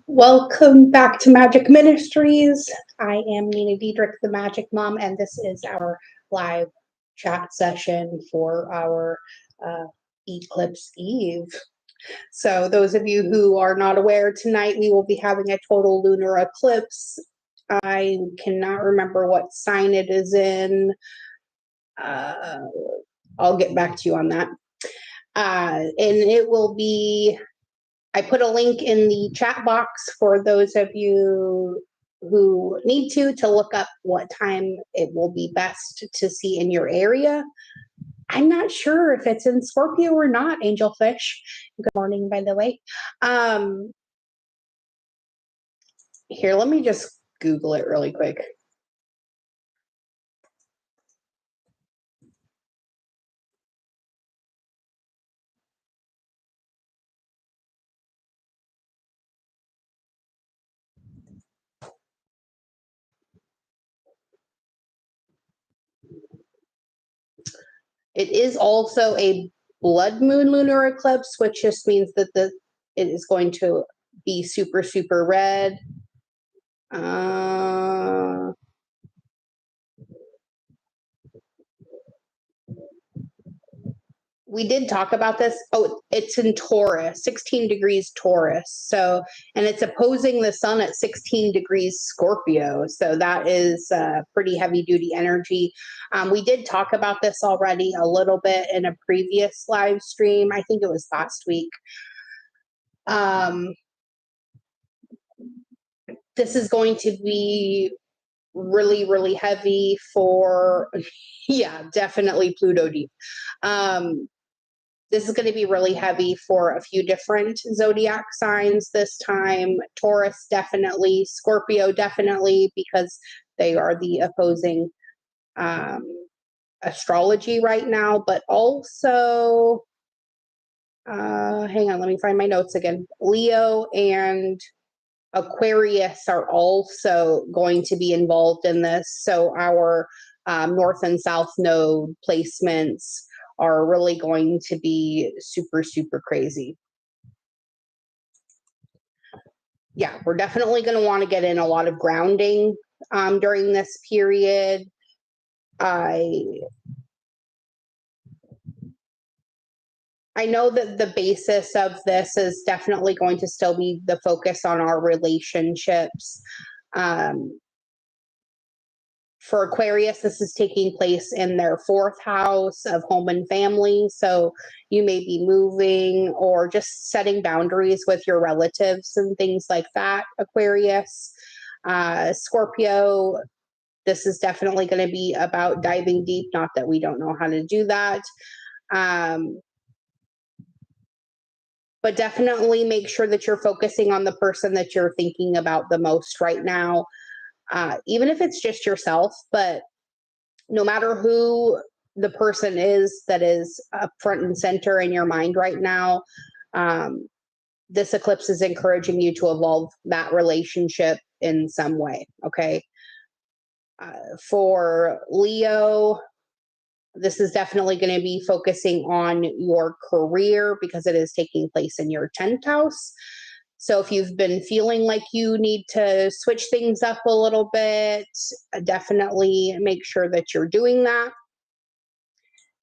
Welcome back to Magic Ministries. I am Nina Diedrich, the Magic Mom, and this is our live chat session for our Eclipse Eve. So those of you who are not aware, tonight we will be having a total lunar eclipse. I cannot remember what sign it is in. I'll get back to you on that. And it will be, I put a link in the chat box for those of you who need to look up what time it will be best to see in your area. I'm not sure if it's in Scorpio or not, Angelfish. Good morning, by the way. Here, let me just Google it really quick. It is also a blood moon lunar eclipse, which just means that it is going to be super, super red. We did talk about this. Oh, it's in Taurus, 16 degrees Taurus. So, and it's opposing the sun at 16 degrees Scorpio. So that is pretty heavy duty energy. We did talk about this already a little bit in a previous live stream. I think it was last week. This is going to be really, really heavy for, yeah, definitely Pluto deep. This is going to be really heavy for a few different zodiac signs this time. Taurus, definitely. Scorpio, definitely, because they are the opposing astrology right now. But also, hang on, let me find my notes again. Leo and Aquarius are also going to be involved in this. So our north and south node placements are really going to be super, super crazy. Yeah, we're definitely going to want to get in a lot of grounding during this period. I know that the basis of this is definitely going to still be the focus on our relationships. For Aquarius, this is taking place in their fourth house of home and family. So you may be moving or just setting boundaries with your relatives and things like that, Aquarius. Scorpio, this is definitely going to be about diving deep, not that we don't know how to do that. But definitely make sure that you're focusing on the person that you're thinking about the most right now. Even if it's just yourself, but no matter who the person is that is up front and center in your mind right now, this eclipse is encouraging you to evolve that relationship in some way, okay? For Leo, this is definitely going to be focusing on your career because it is taking place in your 10th house. So if you've been feeling like you need to switch things up a little bit, definitely make sure that you're doing that.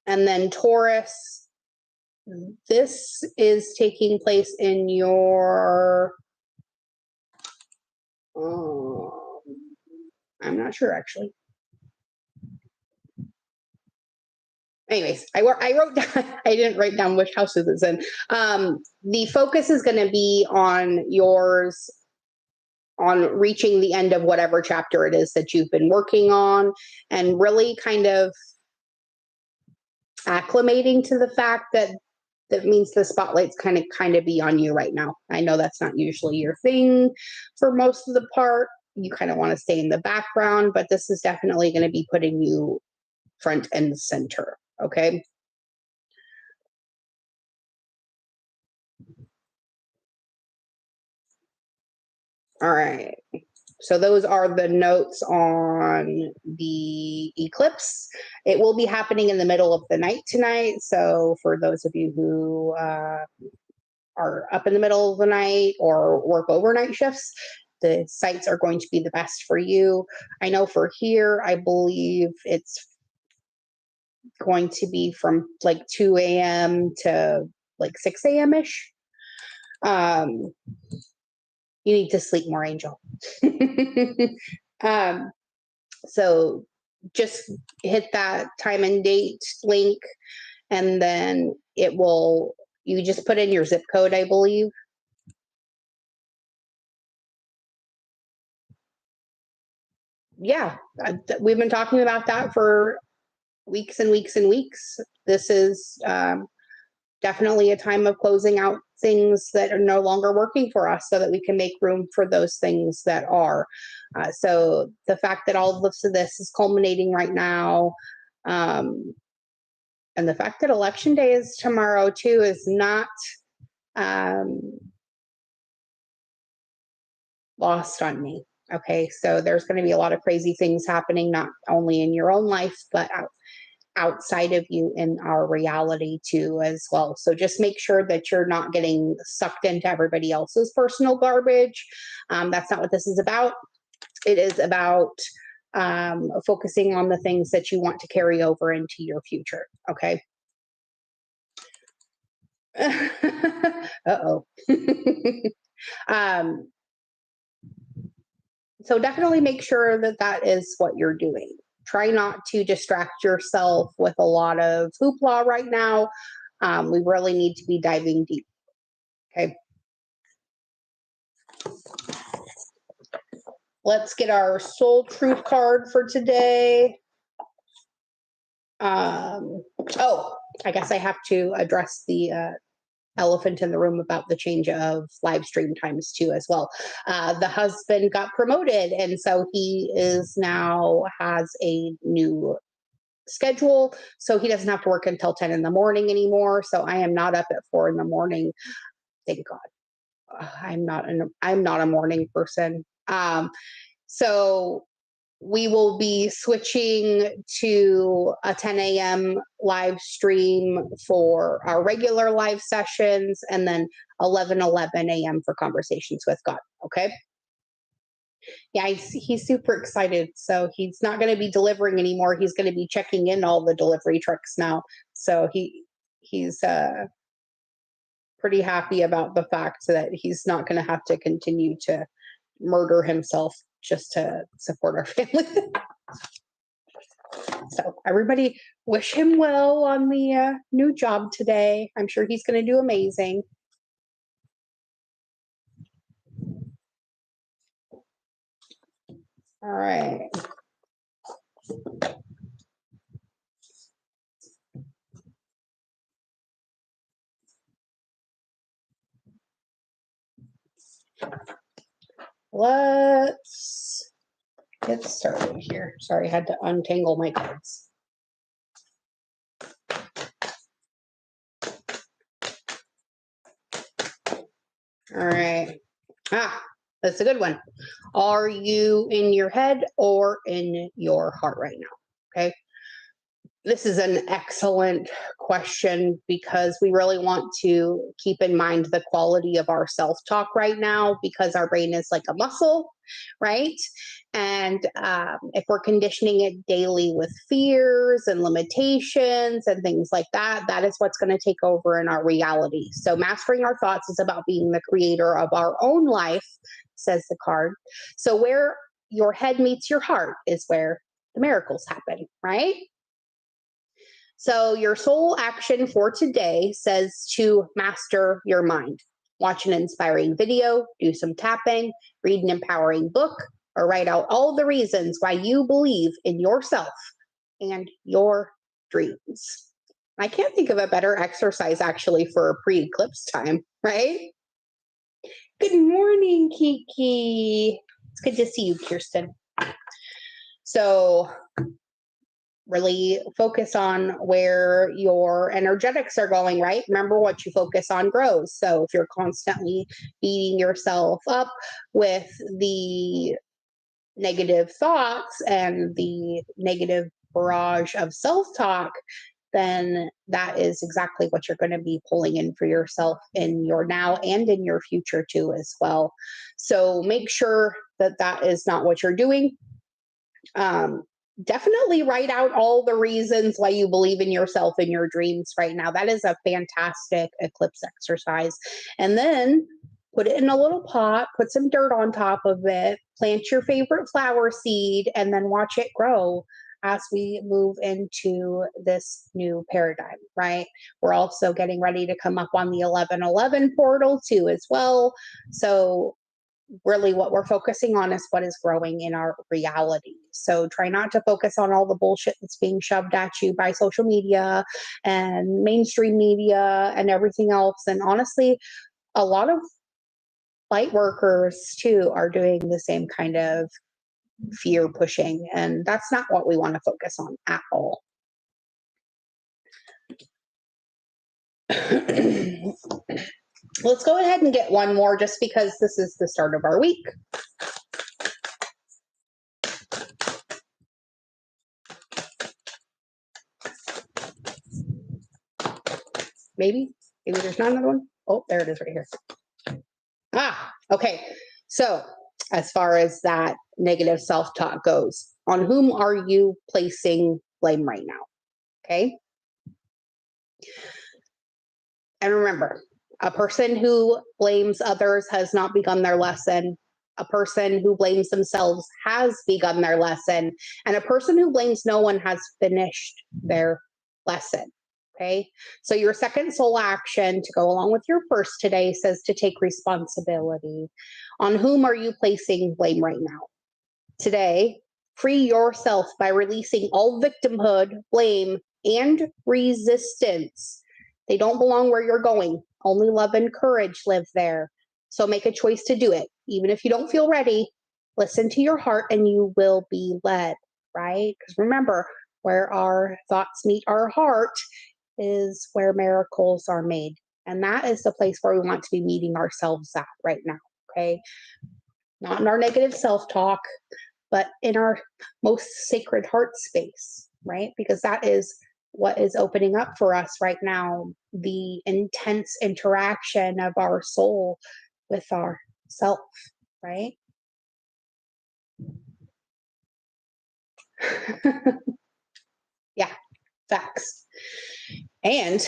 And then Taurus, this is taking place in your, I'm not sure actually. Anyways, I wrote down, I didn't write down which houses it's in. The focus is going to be on yours, on reaching the end of whatever chapter it is that you've been working on, and really kind of acclimating to the fact that means the spotlight's kind of be on you right now. I know that's not usually your thing for most of the part. You kind of want to stay in the background, but this is definitely going to be putting you front and center. Okay. All right. So those are the notes on the eclipse. It will be happening in the middle of the night tonight. So for those of you who are up in the middle of the night or work overnight shifts, the sites are going to be the best for you. I know for here, I believe it's going to be from like 2 a.m. to like 6 a.m. ish. You need to sleep more, Angel. So just hit that time and date link, and then it will, you just put in your zip code, I believe. Yeah, we've been talking about that for weeks and weeks and weeks. This is definitely a time of closing out things that are no longer working for us so that we can make room for those things that are. So the fact that all of this is culminating right now, and the fact that election day is tomorrow too is not lost on me. Okay, so there's going to be a lot of crazy things happening, not only in your own life, but outside of you in our reality too as well. So just make sure that you're not getting sucked into everybody else's personal garbage. That's not what this is about. It is about focusing on the things that you want to carry over into your future. Okay. Uh-oh. So definitely make sure that that is what you're doing. Try not to distract yourself with a lot of hoopla right now. We really need to be diving deep. Okay. Let's get our soul truth card for today. Oh, I guess I have to address the elephant in the room about the change of live stream times too as well. The husband got promoted, and so he is now has a new schedule, so he doesn't have to work until 10 in the morning anymore. So I am not up at 4 in the morning. Thank God. I'm not a morning person. So we will be switching to a 10 a.m. live stream for our regular live sessions, and then 11 a.m. for Conversations with God. Okay. Yeah, he's super excited. So he's not going to be delivering anymore. He's going to be checking in all the delivery trucks now. So he's pretty happy about the fact that he's not going to have to continue to murder himself just to support our family. So everybody wish him well on the new job today. I'm sure he's going to do amazing. All right. Let's get started here. Sorry, I had to untangle my cards. All right. That's a good one. Are you in your head or in your heart right now? Okay. This is an excellent question because we really want to keep in mind the quality of our self talk right now, because our brain is like a muscle, right? And if we're conditioning it daily with fears and limitations and things like that, that is what's going to take over in our reality. So mastering our thoughts is about being the creator of our own life, says the card. So where your head meets your heart is where the miracles happen, right? So your soul action for today says to master your mind. Watch an inspiring video, do some tapping, read an empowering book, or write out all the reasons why you believe in yourself and your dreams. I can't think of a better exercise actually for a pre-eclipse time, right? Good morning, Kiki. It's good to see you, Kirsten. So really focus on where your energetics are going, right? Remember, what you focus on grows. So if you're constantly beating yourself up with the negative thoughts and the negative barrage of self-talk, then that is exactly what you're going to be pulling in for yourself in your now and in your future too as well. So make sure that that is not what you're doing. Definitely write out all the reasons why you believe in yourself and your dreams right now. That is a fantastic eclipse exercise. And then put it in a little pot, put some dirt on top of it, plant your favorite flower seed, and then watch it grow as we move into this new paradigm, right? We're also getting ready to come up on the 1111 portal too, as well. So really what we're focusing on is what is growing in our reality. So try not to focus on all the bullshit that's being shoved at you by social media and mainstream media and everything else. And honestly, a lot of light workers too are doing the same kind of fear pushing, and that's not what we want to focus on at all. Let's go ahead and get one more just because this is the start of our week. Maybe there's not another one. Oh, there it is right here. Okay. So as far as that negative self-talk goes, on whom are you placing blame right now? Okay. And remember, a person who blames others has not begun their lesson. A person who blames themselves has begun their lesson. And a person who blames no one has finished their lesson. Okay. So your second soul action to go along with your first today says to take responsibility. On whom are you placing blame right now? Today, free yourself by releasing all victimhood, blame, and resistance. They don't belong where you're going. Only love and courage live there. So make a choice to do it. Even if you don't feel ready, listen to your heart and you will be led, right? Because remember, where our thoughts meet our heart is where miracles are made. And that is the place where we want to be meeting ourselves at right now, okay? Not in our negative self-talk, but in our most sacred heart space, right? Because that is what is opening up for us right now, the intense interaction of our soul with our self, right? Yeah, facts. And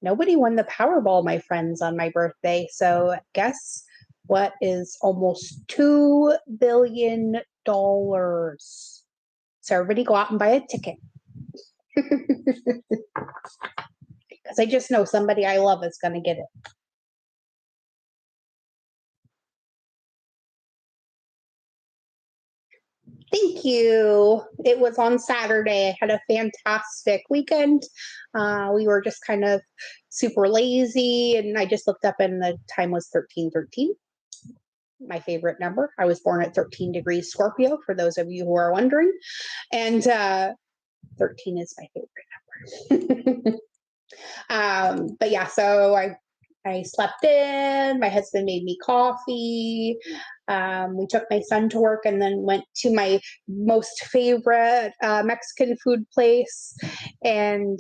nobody won the Powerball, my friends, on my birthday. So guess what is almost $2 billion? So everybody go out and buy a ticket. Because I just know somebody I love is going to get it. Thank you. It was on Saturday. I had a fantastic weekend. We were just kind of super lazy, and I just looked up and the time was 13:13. My favorite number. I was born at 13 degrees Scorpio, for those of you who are wondering. And 13 is my favorite number. But yeah, so I slept in. My husband made me coffee. We took my son to work and then went to my most favorite Mexican food place. And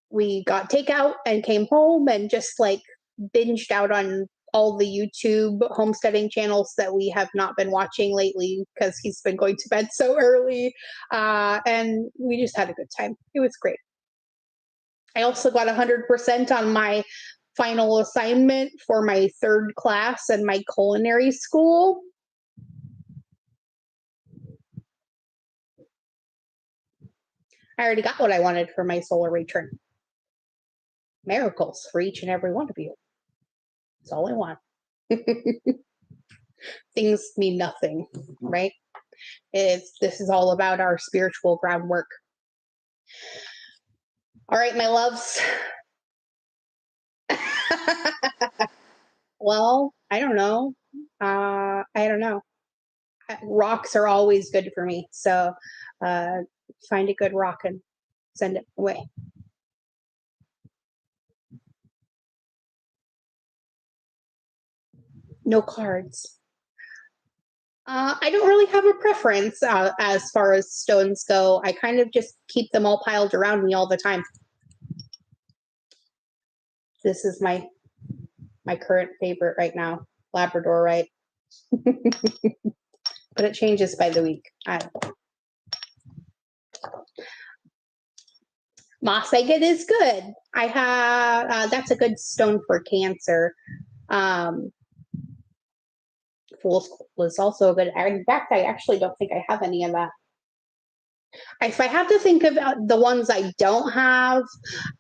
we got takeout and came home and just like binged out on all the YouTube homesteading channels that we have not been watching lately because he's been going to bed so early. And we just had a good time. It was great. I also got 100% on my final assignment for my third class in my culinary school. I already got what I wanted for my solar return. Miracles for each and every one of you. That's all I want. Things mean nothing, right? This is all about our spiritual groundwork. All right, my loves. Well, I don't know. Rocks are always good for me. So find a good rock and send it away. No cards. I don't really have a preference as far as stones go. I kind of just keep them all piled around me all the time. This is my current favorite right now, Labradorite. But it changes by the week. Moss agate is good. I have that's a good stone for cancer. Fool's was also a good. In fact, I actually don't think I have any of that. If I have to think about the ones I don't have,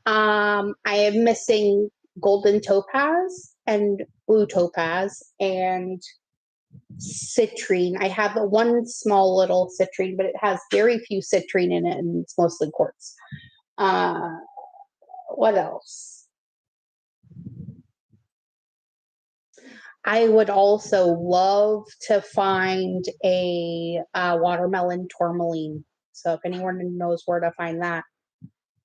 I am missing golden topaz and blue topaz and citrine. I have one small little citrine, but it has very few citrine in it, and it's mostly quartz. What else? I would also love to find a watermelon tourmaline. So if anyone knows where to find that.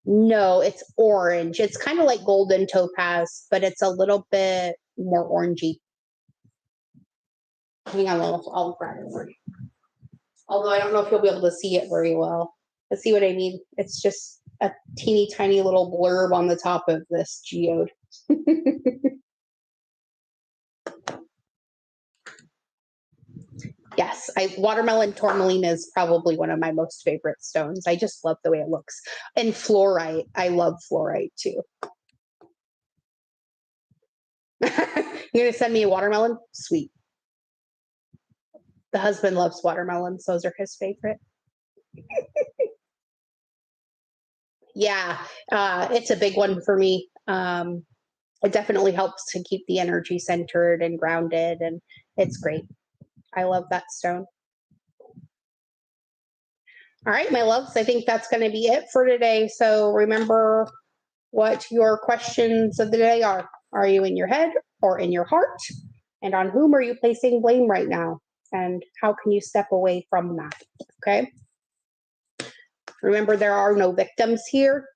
No, it's orange. It's kind of like golden topaz, but it's a little bit more orangey. Hang on, I'll grab it for you. Although I don't know if you'll be able to see it very well. But see what I mean? It's just a teeny tiny little blurb on the top of this geode. Yes, watermelon tourmaline is probably one of my most favorite stones. I just love the way it looks. And fluorite, I love fluorite too. You're gonna send me a watermelon? Sweet. The husband loves watermelons; those are his favorite. Yeah, it's a big one for me. It definitely helps to keep the energy centered and grounded, and it's great. I love that stone. All right, my loves, I think that's going to be it for today. So remember what your questions of the day are. Are you in your head or in your heart? And on whom are you placing blame right now? And how can you step away from that? Okay. Remember, there are no victims here.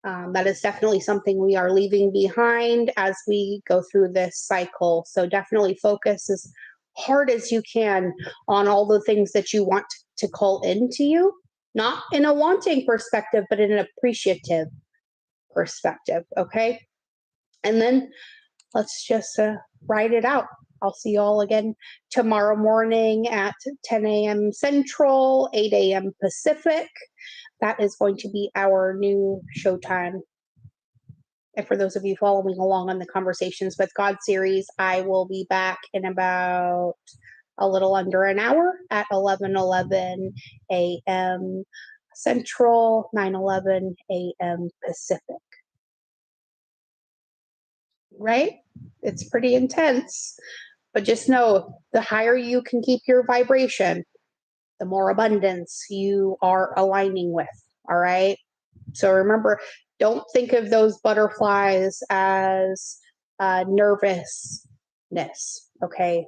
That is definitely something we are leaving behind as we go through this cycle. So definitely focus as hard as you can on all the things that you want to call into you, not in a wanting perspective, but in an appreciative perspective. Okay. And then let's just ride it out. I'll see you all again tomorrow morning at 10 a.m. Central, 8 a.m. Pacific. That is going to be our new showtime. And for those of you following along on the Conversations with God series, I will be back in about a little under an hour at 11:11 a.m. Central, 9:11 a.m. Pacific. Right? It's pretty intense. But just know, the higher you can keep your vibration, the more abundance you are aligning with. All right. So remember, don't think of those butterflies as nervousness. Okay.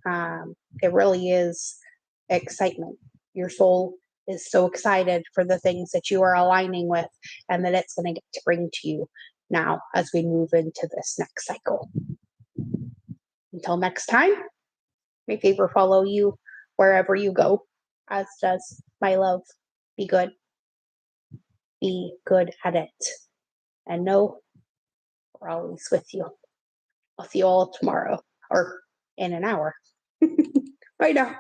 It really is excitement. Your soul is so excited for the things that you are aligning with and that it's going to get to bring to you now as we move into this next cycle. Until next time, may favor follow you wherever you go, as does my love. Be good. Be good at it. And know we're always with you. I'll see you all tomorrow or in an hour. Bye now.